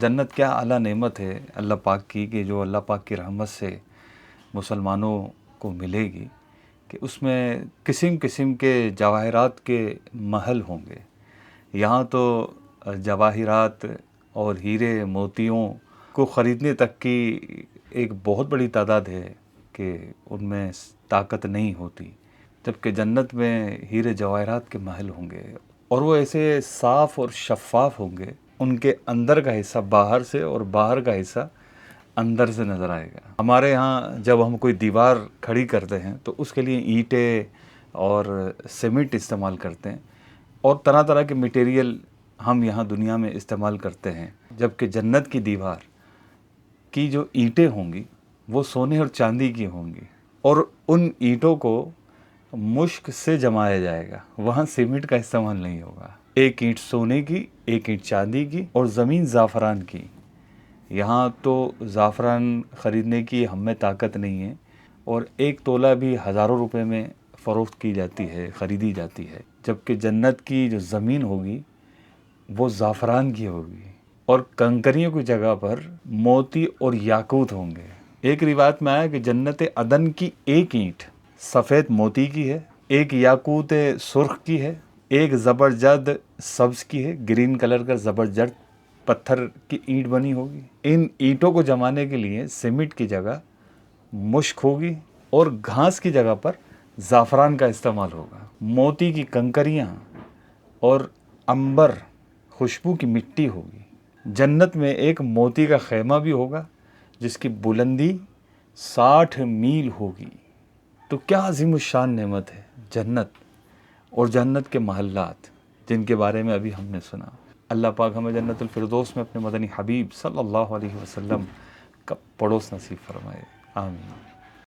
जन्नत क्या आला नेमत है अल्लाह पाक की, कि जो अल्लाह पाक की रहमत से मुसलमानों को मिलेगी, कि उसमें किस्म किस्म के जवाहरात के महल होंगे। यहाँ तो जवाहरात और हीरे मोतियों को ख़रीदने तक की एक बहुत बड़ी तादाद है कि उनमें ताकत नहीं होती, जबकि जन्नत में हीरे जवाहरात के महल होंगे और वो ऐसे साफ़ और शफ़ाफ़ होंगे, उनके अंदर का हिस्सा बाहर से और बाहर का हिस्सा अंदर से नज़र आएगा। हमारे यहाँ जब हम कोई दीवार खड़ी करते हैं तो उसके लिए ईंटें और सीमेंट इस्तेमाल करते हैं और तरह तरह के मटेरियल हम यहाँ दुनिया में इस्तेमाल करते हैं, जबकि जन्नत की दीवार की जो ईंटें होंगी वो सोने और चांदी की होंगी और उन ईंटों को मुश्क से जमाया जाएगा, वहाँ सीमेंट का इस्तेमाल नहीं होगा। एक ईंट सोने की, एक ईंट चांदी की और ज़मीन ज़ाफ़रान की। यहाँ तो ज़ाफ़रान ख़रीदने की हमें ताकत नहीं है और एक तोला भी हज़ारों रुपए में फ़रोख्त की जाती है, ख़रीदी जाती है, जबकि जन्नत की जो ज़मीन होगी वो ज़ाफ़रान की होगी और कंकरियों की जगह पर मोती और याकूत होंगे। एक रिवायत में आया कि जन्नत अदन की एक ईंट सफ़ेद मोती की है, एक याकूत सुर्ख की है, एक ज़बरजद सब्ज़ की है, ग्रीन कलर का ज़बरजद पत्थर की ईंट बनी होगी। इन ईंटों को जमाने के लिए सीमेंट की जगह मुश्क होगी और घास की जगह पर ज़ाफ़रान का इस्तेमाल होगा। मोती की कंकरियाँ और अंबर खुशबू की मिट्टी होगी। जन्नत में एक मोती का खैमा भी होगा जिसकी बुलंदी 60 मील होगी। तो क्या अज़ीमुश्शान नेमत है जन्नत और जन्नत के महल्लात, जिनके बारे में अभी हमने सुना। अल्लाह पाक हमें जन्नतुल फ़िरदौस में अपने मदनी हबीब सल्लल्लाहु अलैहि वसल्लम का पड़ोस नसीब फरमाए। आमीन।